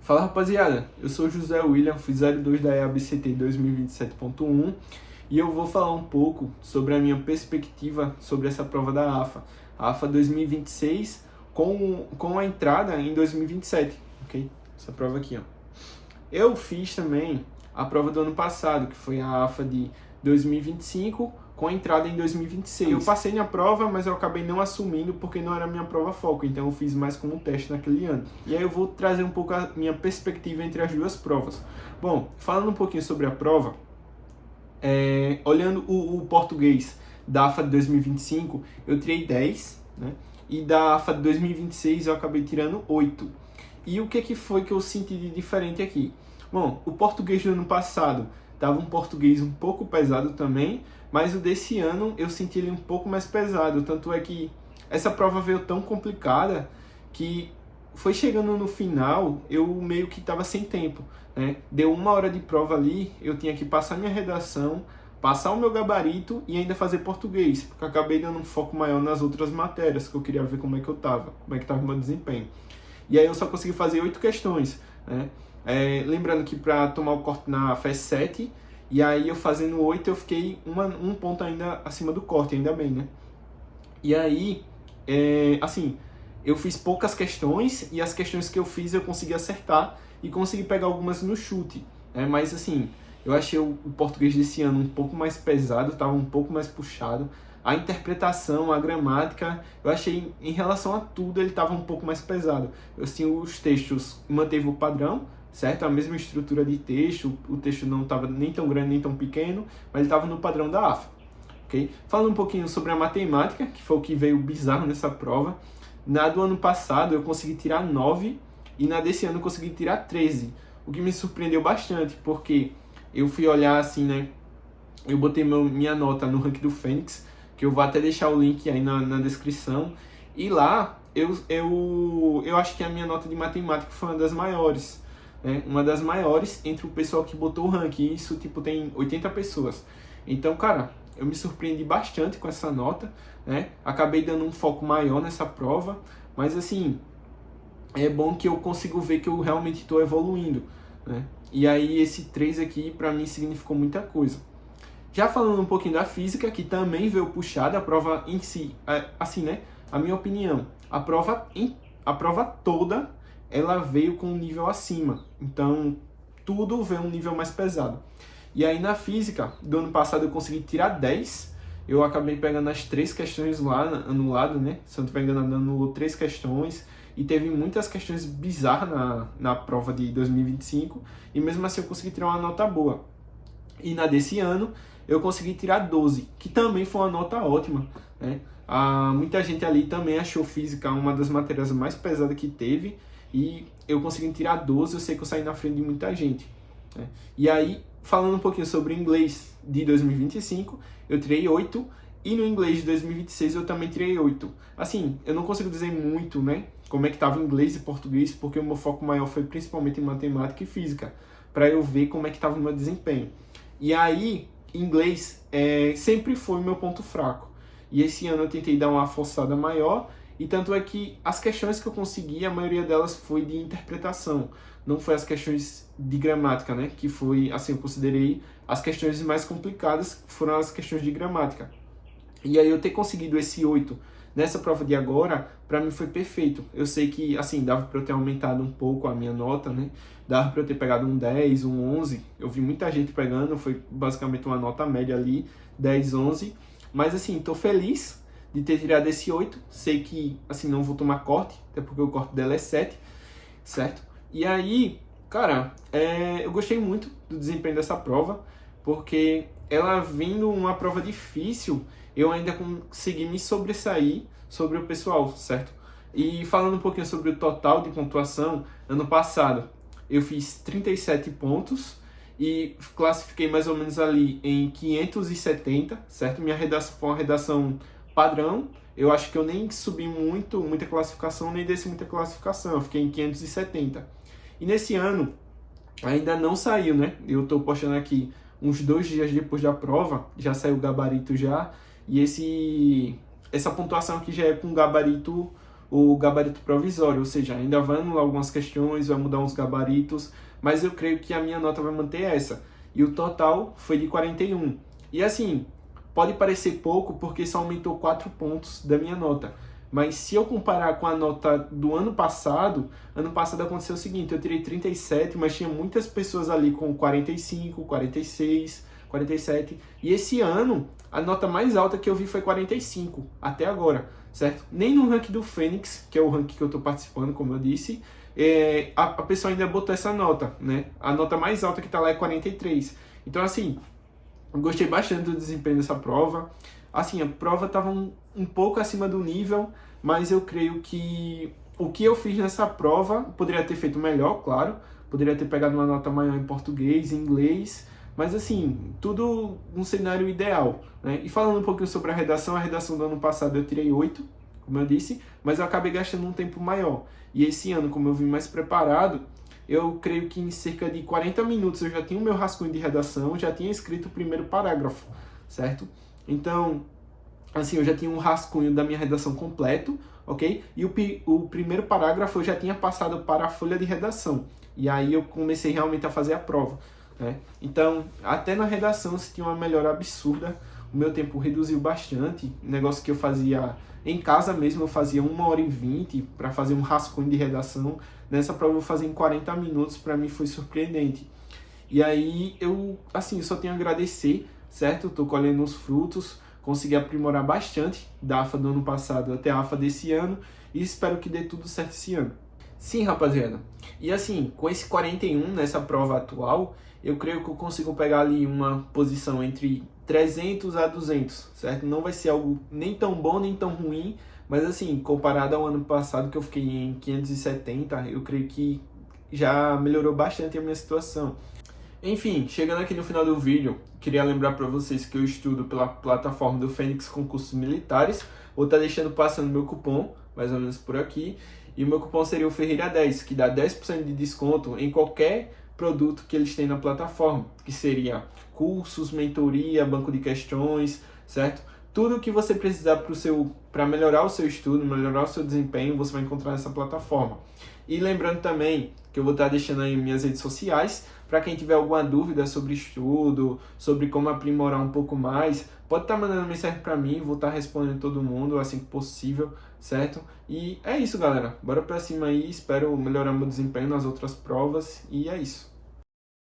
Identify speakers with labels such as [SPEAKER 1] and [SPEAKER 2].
[SPEAKER 1] Fala rapaziada, eu sou o José William, fui 02 da EABCT 2027.1 e eu vou falar um pouco sobre a minha perspectiva sobre essa prova da AFA. A AFA 2026 com a entrada em 2027, ok? Essa prova aqui, ó. Eu fiz também a prova do ano passado, que foi a AFA de 2025 com a entrada em 2026. Eu passei na prova, mas eu acabei não assumindo porque não era a minha prova foco, então eu fiz mais como teste naquele ano. E aí eu vou trazer um pouco a minha perspectiva entre as duas provas. Bom, falando um pouquinho sobre a prova, olhando o português da AFA de 2025, eu tirei 10, né? E da AFA de 2026 eu acabei tirando 8. E o que foi que eu senti de diferente aqui? Bom, o português do ano passado estava um português um pouco pesado também, mas o desse ano eu senti ele um pouco mais pesado. Tanto é que essa prova veio tão complicada que foi chegando no final, eu meio que estava sem tempo, né? Deu 1 hora de prova ali, eu tinha que passar minha redação, passar o meu gabarito e ainda fazer português, porque eu acabei dando um foco maior nas outras matérias, que eu queria ver como é que eu estava, como é que estava o meu desempenho. E aí eu só consegui fazer 8 questões, né? Lembrando que para tomar o corte na FES 7, e aí eu fazendo 8 eu fiquei um ponto ainda acima do corte, ainda bem, né? E aí, assim, eu fiz poucas questões e as questões que eu fiz eu consegui acertar e consegui pegar algumas no chute, né? Mas assim, eu achei o português desse ano um pouco mais pesado, estava um pouco mais puxado. A interpretação, a gramática, eu achei, em relação a tudo, ele estava um pouco mais pesado. Assim, os textos manteve o padrão, certo? A mesma estrutura de texto, o texto não estava nem tão grande nem tão pequeno, mas ele estava no padrão da AFA. Okay? Falando um pouquinho sobre a matemática, que foi o que veio bizarro nessa prova, na do ano passado eu consegui tirar 9 e na desse ano eu consegui tirar 13, o que me surpreendeu bastante, porque eu fui olhar assim, né? Eu botei minha nota no ranking do Fênix, que eu vou até deixar o link aí na descrição, e lá eu acho que a minha nota de matemática foi uma das maiores, né? Uma das maiores entre o pessoal que botou o ranking, isso tipo tem 80 pessoas. Então, cara, eu me surpreendi bastante com essa nota, né? Acabei dando um foco maior nessa prova, mas assim, é bom que eu consigo ver que eu realmente estou evoluindo, né? E aí esse 3 aqui para mim significou muita coisa. Já falando um pouquinho da física, que também veio puxada, a prova em si, assim, né? A minha opinião, a prova toda, ela veio com um nível acima. Então, tudo veio um nível mais pesado. E aí na física, do ano passado eu consegui tirar 10. Eu acabei pegando as 3 questões lá anulado, né? Se eu não estiver enganado, anulou 3 questões. E teve muitas questões bizarras na prova de 2025. E mesmo assim eu consegui tirar uma nota boa. E na desse ano eu consegui tirar 12, que também foi uma nota ótima, né? Muita gente ali também achou física uma das matérias mais pesadas que teve, e eu consegui tirar 12, eu sei que eu saí na frente de muita gente, né? E aí, falando um pouquinho sobre o inglês de 2025, eu tirei 8, e no inglês de 2026 eu também tirei 8. Assim, eu não consigo dizer muito, né, como é que estava inglês e português, porque o meu foco maior foi principalmente em matemática e física, para eu ver como é que estava o meu desempenho. E aí, inglês sempre foi o meu ponto fraco. E esse ano eu tentei dar uma forçada maior, e tanto é que as questões que eu consegui, a maioria delas foi de interpretação. Não foi as questões de gramática, né? Que foi, assim, eu considerei as questões mais complicadas, foram as questões de gramática. E aí eu ter conseguido esse 8 nessa prova de agora, para mim foi perfeito. Eu sei que, assim, dava para eu ter aumentado um pouco a minha nota, né? Dava para eu ter pegado um 10, um 11. Eu vi muita gente pegando, foi basicamente uma nota média ali, 10, 11. Mas, assim, tô feliz de ter tirado esse 8. Sei que, assim, não vou tomar corte, até porque o corte dela é 7, certo? E aí, cara, eu gostei muito do desempenho dessa prova, porque ela vindo uma prova difícil, eu ainda consegui me sobressair sobre o pessoal, certo? E falando um pouquinho sobre o total de pontuação, ano passado eu fiz 37 pontos e classifiquei mais ou menos ali em 570, certo? Minha redação foi uma redação padrão, eu acho que eu nem subi muita classificação, nem desci muita classificação, eu fiquei em 570. E nesse ano, ainda não saiu, né? Eu tô postando aqui uns 2 dias depois da prova, já saiu o gabarito já, e essa pontuação aqui já é com gabarito o gabarito provisório, ou seja, ainda vai anular algumas questões, vai mudar uns gabaritos, mas eu creio que a minha nota vai manter essa. E o total foi de 41. E assim, pode parecer pouco porque só aumentou 4 pontos da minha nota. Mas se eu comparar com a nota do ano passado aconteceu o seguinte, eu tirei 37, mas tinha muitas pessoas ali com 45, 46, 47. E esse ano, a nota mais alta que eu vi foi 45, até agora, certo? Nem no ranking do Fênix, que é o ranking que eu estou participando, como eu disse, a pessoa ainda botou essa nota, né? A nota mais alta que está lá é 43. Então, assim, eu gostei bastante do desempenho dessa prova. Assim, a prova estava um pouco acima do nível, mas eu creio que o que eu fiz nessa prova poderia ter feito melhor, claro. Poderia ter pegado uma nota maior em português, em inglês, mas assim, tudo um cenário ideal, né? E falando um pouquinho sobre a redação do ano passado eu tirei 8, como eu disse, mas eu acabei gastando um tempo maior. E esse ano, como eu vim mais preparado, eu creio que em cerca de 40 minutos eu já tinha o meu rascunho de redação, já tinha escrito o primeiro parágrafo, certo? Então, assim, eu já tinha um rascunho da minha redação completo, ok? E o primeiro parágrafo eu já tinha passado para a folha de redação. E aí eu comecei realmente a fazer a prova, né? Então, até na redação se tinha uma melhora absurda. O meu tempo reduziu bastante. Negócio que eu fazia em casa mesmo, eu fazia 1h20 para fazer um rascunho de redação. Nessa prova eu vou fazer em 40 minutos, para mim foi surpreendente. E aí eu, assim, só tenho a agradecer, certo? Estou colhendo os frutos, consegui aprimorar bastante da AFA do ano passado até a AFA desse ano e espero que dê tudo certo esse ano. Sim, rapaziada. E assim, com esse 41 nessa prova atual, eu creio que eu consigo pegar ali uma posição entre 300 a 200, certo? Não vai ser algo nem tão bom nem tão ruim, mas assim, comparado ao ano passado que eu fiquei em 570, eu creio que já melhorou bastante a minha situação. Enfim, chegando aqui no final do vídeo, queria lembrar para vocês que eu estudo pela plataforma do Fênix Concursos Militares. Vou estar deixando passando meu cupom, mais ou menos por aqui. E o meu cupom seria o Ferreira10, que dá 10% de desconto em qualquer produto que eles têm na plataforma, que seria cursos, mentoria, banco de questões, certo? Tudo que você precisar para melhorar o seu estudo, melhorar o seu desempenho, você vai encontrar nessa plataforma. E lembrando também que eu vou estar deixando aí minhas redes sociais, para quem tiver alguma dúvida sobre estudo, sobre como aprimorar um pouco mais, pode estar mandando mensagem para mim, vou estar respondendo todo mundo assim que possível, certo? E é isso, galera. Bora para cima aí, espero melhorar meu desempenho nas outras provas e é isso.